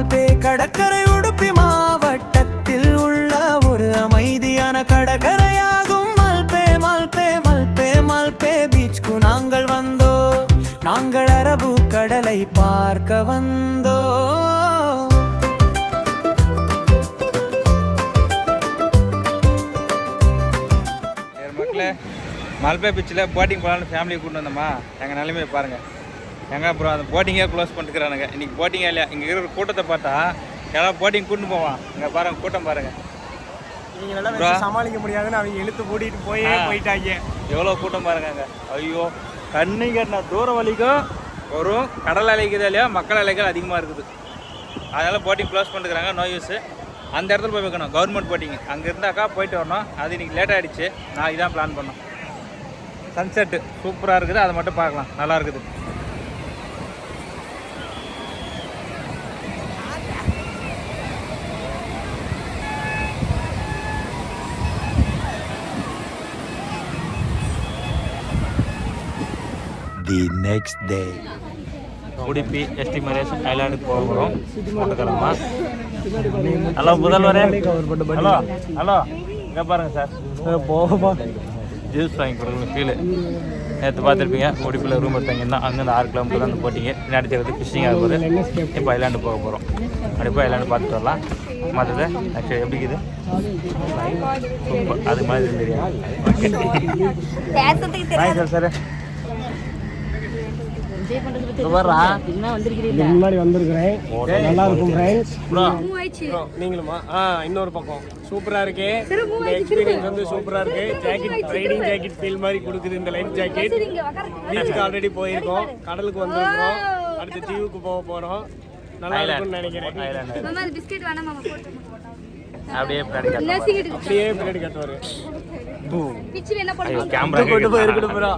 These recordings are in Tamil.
மல்பே கடற்கரை உடுப்பி மாவட்டத்தில் உள்ள ஒரு அமைதியான கடற்கரையாகும் மல்பே மல்பே மல்பே மல்பே பீச்க்கு நாங்கள் வந்தோம். நாங்கள் அரபு கடலை பார்க்க வந்தோம். மக்களே, மல்பே பீச்சில் போட்டிங் போகலான்னு ஃபேமிலியை கூட்டு வந்தோமா. எங்கள் நிலைமையை பாருங்கள். எங்கே அப்புறம் அந்த போட்டிங்கே க்ளோஸ் பண்ணிட்டுக்கிறானுங்க. இன்றைக்கி போட்டிங்கே இல்லையா. இங்கே இருக்கிற கூட்டத்தை பார்த்தா எல்லாம் போட்டிங் கூட்டின்னு போவான். இங்கே பாருங்கள், கூட்டம் பாருங்கள். நீங்கள் நல்லா சமாளிக்க முடியாதுன்னு அவங்க இழுத்து கூட்டிகிட்டு போயிட்டாங்க. எவ்வளோ கூட்டம் பாருங்க அங்கே. ஐயோ, கண்ணு கட்டின தூர வலிக்கும் வரும். கடல் அலைக்குதா இல்லையா, மக்கள் அலைகள் அதிகமாக இருக்குது. அதனால் போட்டிங் க்ளோஸ் பண்ணிட்டுக்கிறாங்க. No use. அந்த இடத்துல போய் வைக்கணும், கவர்மெண்ட் போட்டிங். அங்கே இருந்தாக்கா போயிட்டு வரணும். அது இன்றைக்கி லேட் ஆகிடுச்சு. நான் இதான் பிளான் பண்ணோம். சன்செட்டு சூப்பராக இருக்குது, அதை மட்டும் பார்க்கலாம். நல்லா இருக்குது. The next day. உடுப்பி எஸ்டிமரேஷன் ஐலாண்டுக்கு போக போகிறோம். போட்டுக்கிறோமா. ஹலோ முதல்வரே. ஹலோ ஹலோ, இங்கே பாருங்கள் சார். போகமா ஜூஸ் வாங்கி கொடுக்கணும். ஃபீலு நேற்று பார்த்துருப்பீங்க. உடுப்பியில் ரூம் எடுத்தாங்கன்னா அங்கேருந்து 6 கிலோமீட்டர் தான் போட்டிங்க. பின்னாடி தெரியுது ஃபிஷிங் ஆகும்போது. இப்போ ஐலாண்டு போக போகிறோம். கண்டிப்பாக ஐலாண்டு பார்த்துட்டு வரலாம். மற்றது ஆக்சுவலி எப்படி இருக்குது? சூப்பர். அது மாதிரி தெரியும். Okay sir. முன்னாடி வந்திருக்கிறேன். நல்லா இருக்கும் ஃப்ரெண்ட்ஸ். நீங்களுமா? இன்னொரு பக்கம் சூப்பரா இருக்கு. இந்த எக்ஸ்பீரியன்ஸ் வந்து சூப்பரா இருக்கு. ஜாக்கெட், ரைடிங் ஜாக்கெட் ஃபீல் மாதிரி கொடுக்குது இந்த லைஃப் ஜாக்கெட். பீச்சுக்கு ஆல்ரெடி போயிருக்கோம். கடலுக்கு வந்திருக்கோம். அடுத்து தீவுக்கு போக போறோம். நல்லா இருக்கும்னு நினைக்கிறேன். அப்படியே பின்னாடி கட்டுவாரு. கேமரா கொண்டு போயிருக்கணும் ப்ரோ.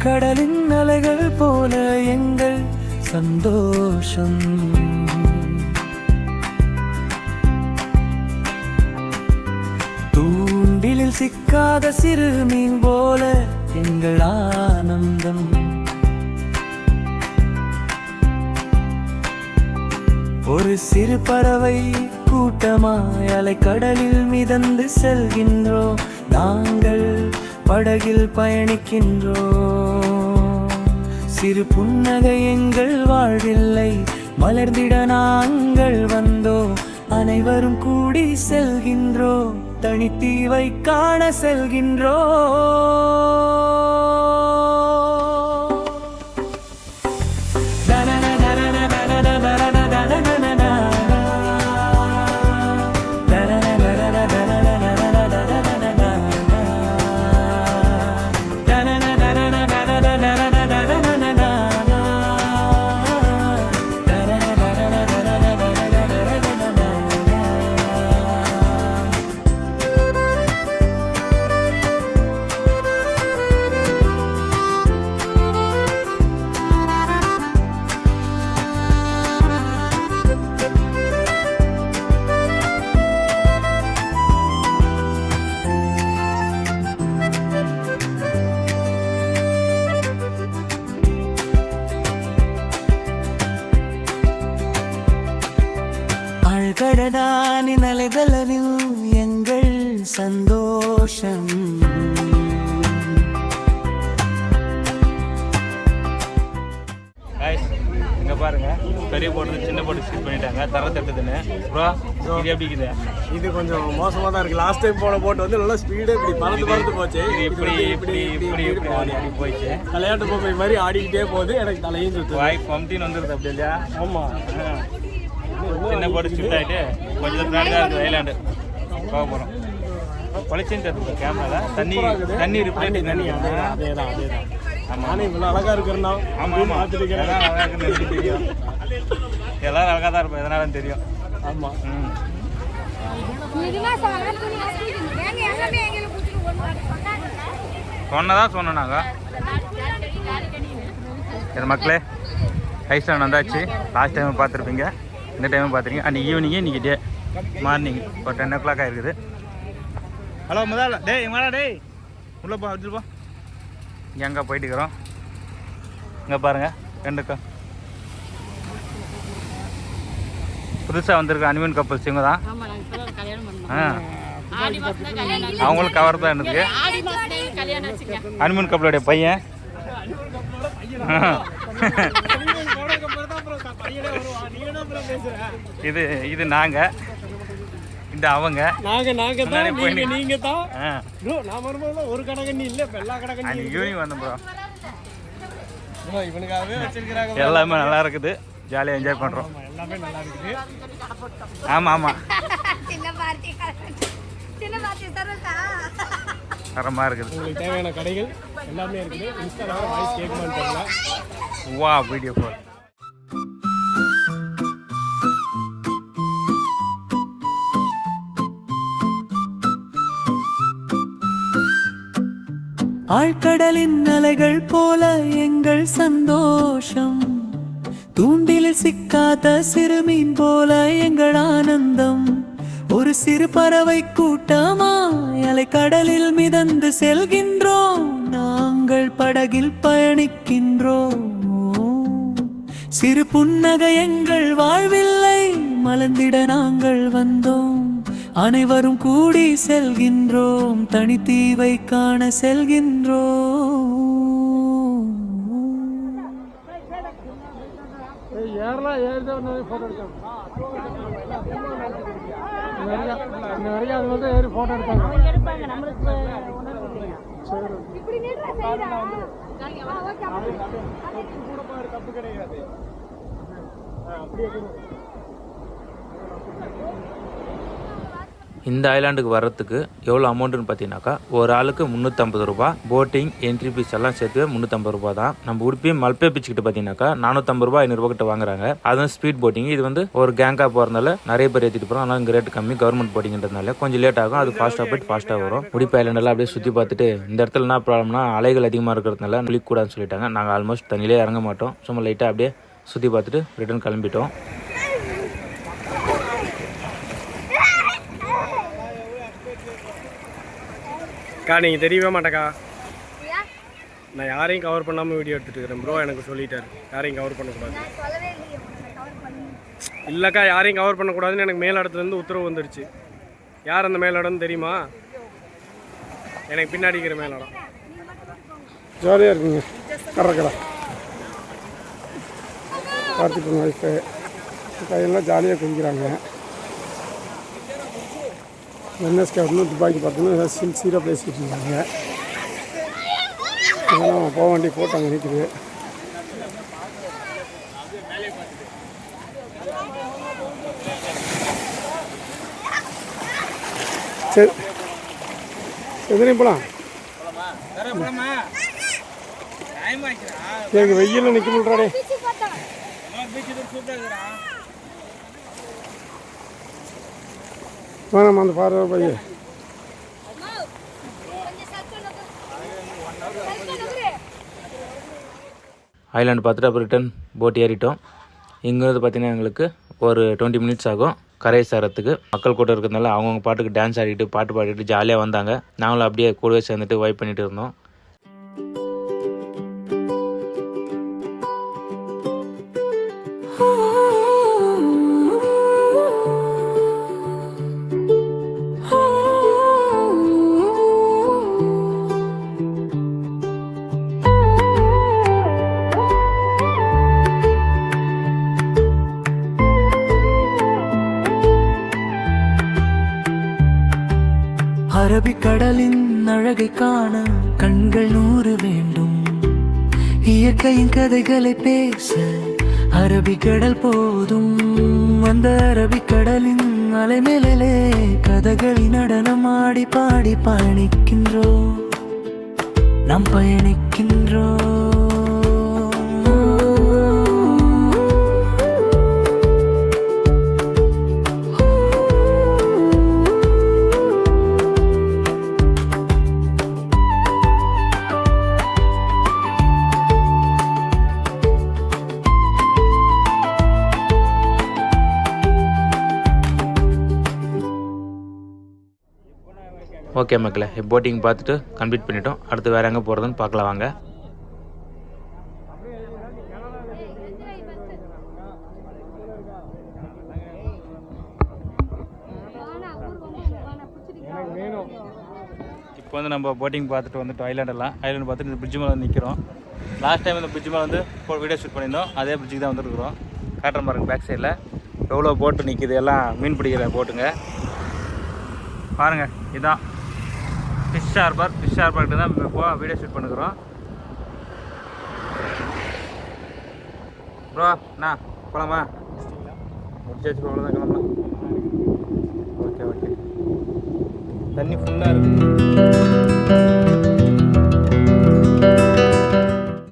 கடலின் அலைகள் போல எங்கள் சந்தோஷம். தூண்டிலில் சிக்காத சிறு மீன் போல எங்கள் ஆனந்தம். ஒரு சிறு பறவை கூட்டமாய் அலைக்கடலில் மிதந்து செல்கின்றோம். நாங்கள் படகில் பயணிக்கின்றோம். சிறு புன்னகை எங்கள் வாழ்வில்லை மலர்ந்திட நாங்கள் வந்தோம். அனைவரும் கூடி செல்கின்றோம். தனித்தீவை காண செல்கின்றோம். கடதானின் அலைதலில் எங்கள் சந்தோஷம். இங்கே இங்கே பாருங்க பெரிய போட்டு சின்ன போட்டு ஸ்கிப் பண்ணிட்டாங்க தர தட்டுதுன்னு ப்ரோ இது எப்படி இருக்குது இது கொஞ்சம் மோசமாக தான் இருக்குது. லாஸ்ட் டைம் போன போட்டு வந்து நல்லா ஸ்பீடு இப்படி பறந்து போச்சு. இப்படி போயிடுச்சு. விளையாட்டு பொம்மை மாதிரி ஆடிக்கிட்டே போகுது. எனக்கு தலையும் சுற்று வாய் கொம்டின்னு வந்துருது அப்படி இல்லையா? ஆமாம். சின்ன போட்டு ஷிஃப்ட் ஆகிட்டு கொஞ்சம் பின்னாடி தான் இருக்குது ஐலாண்டு போக போகிறோம். பளிச்சுன்னு தெரியுது கேமராவில் தண்ணி ரிப்ளைட் தண்ணி அதே தான் நானே இவ்வளோ அழகாக இருக்கிறேன்னா ஆமாம் பார்த்துட்டு அழகாக இருக்குன்னு தெரியும். எல்லாரும் அழகாக தான் இருப்போம் எதனாலும் தெரியும். ஆமாம். சொன்னதான் சொன்னோம் நாங்கள். சரி மக்களே ஐஸ்லாண்ட் வந்தாச்சு. லாஸ்ட் டைம் பார்த்துருப்பீங்க, இந்த டைமும் பார்த்துருக்கீங்க. அன்றைக்கி ஈவினிங்கே இன்றைக்கி டே மார்னிங் ஒரு 10 o'clock ஆகிருக்குது. ஹலோ முதல்ல டேய் மேடா டேய் உள்ளே போ வச்சுட்டு போ. எங்கே போயிட்டு இருக்கிறோம் இங்கே பாருங்கள். ரெண்டுக்கும் புதுசாக வந்திருக்க அனிமன் கப்பல்ஸ் இவங்க தான். அவங்களுக்கு கவர் தான் எனக்கு அனிமன் கப்பலுடைய பையன். இது நாங்க, இந்த அவங்க நீங்க தான். நான் வரும்போது ஒரு கடகண்ணி இல்ல எல்லா கடகண்ணி யூனிங் வந்தோம் ப்ரோ. இவனுக்காகவே வச்சிருக்காங்க. எல்லாமே நல்லா இருக்குது, ஜாலியாக என்ஜாய் பண்றோம். எல்லாமே நல்லா இருக்குது. ஆமா ஆமா தரமா இருக்குது. உங்களுக்கு தேவையான கடைகள் எல்லாமே இருக்குது. இன்ஸ்டால வாய்ஸ் கேட்குமான்னு தெரியல. வா வீடியோ கால். ஆழ்கடலின் அலைகள் போல எங்கள் சந்தோஷம், தூண்டிலில் சிக்காத சிறுமீன் போல எங்கள் ஆனந்தம். ஒரு சிறு பறவை கூட்டமாய் அலைக்கடலில் மிதந்து செல்கின்றோம். நாங்கள் படகில் பயணிக்கின்றோம். சிறு புன்னகை எங்கள் வாழ்வில்லை, மலர்ந்திட நாங்கள் வந்தோம். அனைவரும் கூடி செல்கின்றோம், தனித்தீவை காண செல்கின்றோம். இந்த ஐலாண்டுக்கு வர்றதுக்கு எவ்வளோ அமௌண்ட்டுன்னு பார்த்தீங்கன்னாக்கா ஒரு ஆளுக்கு 350 ரூபா. போட்டிங் என்ட்ரி ஃபீஸ் எல்லாம் சேர்த்து 350 ரூபா தான். நம்ம உடுப்பி மல்பே பிச்சுக்கிட்டு பார்த்தீங்கன்னாக்கா 450 ரூபா 500 ரூபா கிட்ட வாங்குறாங்க. அதுவும் ஸ்பீட் போட்டிங். இது வந்து ஒரு கேங்காக போகிறதுனால நிறைய பேர் ஏற்றிட்டு போகிறோம். அதனால இங்கே ரேட் கம்மி. கவர்மெண்ட் போட்டிங்கன்றதுனால கொஞ்சம் லேட் ஆகும். அது ஃபாஸ்ட்டாக போயிட்டு ஃபாஸ்ட்டாக வரும். உடுப்பி ஐலாண்டெல்லாம் அப்படியே சுற்றி பார்த்துட்டு இந்த இடத்துல என்ன ப்ராப்ளம்னா அலைகள் அதிகமாக இருக்கிறதுனால குளிக்கக்கூடாதுன்னு சொல்லிட்டாங்க. நாங்கள் ஆல்மோஸ்ட் தண்ணியிலே இறங்க மாட்டோம். சும்மா லைட்டாக அப்படியே சுற்றி பார்த்துட்டு ரிட்டர்ன் கிளம்பிட்டோம். அக்கா நீங்கள் தெரியவே மாட்டேக்கா, நான் யாரையும் கவர் பண்ணாமல் வீடியோ எடுத்துகிட்டு இருக்கிறேன். ப்ரோ எனக்கு சொல்லிட்டாரு யாரையும் கவர் பண்ணக்கூடாது. இல்லைக்கா யாரையும் கவர் பண்ணக்கூடாதுன்னு எனக்கு மேல் இடத்துலேருந்து உத்தரவு வந்துருச்சு. யார் அந்த மேல் இடம்னு தெரியுமா? எனக்கு பின்னாடி இருக்கிற மேல் இடம். ஜாலியாக இருக்குங்க. கடற்கரை கார்த்திக் ஒய்ஃபு கையெல்லாம் ஜாலியாக குடிக்கிறாங்க. என்எஸ்கே வரணும் துபாய்க்கு பார்த்தோன்னா ஏதாவது சீராக பேசிக்கிட்டு இருந்தாங்க. இதெல்லாம் போக வேண்டிய போட்டு அங்கே நிற்குது. சரி எதிரையும் போகலாம். எனக்கு வெயில் நிற்க முடியாடே. வேணாம் அந்த பார்வை பையன். ஐலாண்டு பார்த்துட்டு அப்புறம் ரிட்டன் போட் ஏறிட்டோம். இங்கேருந்து பார்த்தீங்கன்னா எங்களுக்கு ஒரு 20 மினிட்ஸ் ஆகும் கரையை சேரத்துக்கு. மக்கள் கூட்டம் இருக்கிறதுனால அவங்கவுங்க பாட்டுக்கு டான்ஸ் ஆடிட்டு பாட்டு பாடிட்டு ஜாலியாக வந்தாங்க. நாங்களும் அப்படியே கூடவே சேர்ந்துட்டு வைப் பண்ணிட்டு இருந்தோம். அரபிக்கடலின் அழகை காண கண்கள் 100 வேண்டும். இயற்கையின் கதைகளை பேச அரபிக்கடல் போதும். அந்த அரபிக்கடலின் அலைமேலே கதைகளின் நடனமாடி பாடி பயணிக்கின்றோம். நாம் பயணிக்கின்றோம். ஓகே மக்களே, போட்டிங் பார்த்துட்டு கம்ப்ளீட் பண்ணிட்டோம். அடுத்து வேறு எங்கே போகிறதுன்னு பார்க்கலாம் வாங்க. இப்போ வந்து நம்ம போட்டிங் பார்த்துட்டு வந்துட்டோம். ஐலாண்டு பார்த்துட்டு இந்த பிரிட்ஜ் மேலே வந்து நிற்கிறோம். லாஸ்ட் டைம் இந்த பிரிட்ஜ் மேலே வந்து வீடியோ ஷூட் பண்ணியிருந்தோம். அதே பிரிட்ஜுக்கு தான் வந்துருக்குறோம். காட்டுற பாருங்க பேக் சைடில் எவ்வளோ போட்டு நிற்கிது. எல்லாம் மீன் பிடிக்கிற போட்டுங்க பாருங்கள். இதுதான் ஃபிஷ் ஹார்பர்கிட்ட தான் இப்போ வீடியோ ஷூட் பண்ணுறோம். ப்ரோ அண்ணா போகலாமா? முடிச்சாச்சு, அவ்வளோதான், கிளம்பலாம். ஓகே தண்ணி ஃபுல்லாக இருக்குது.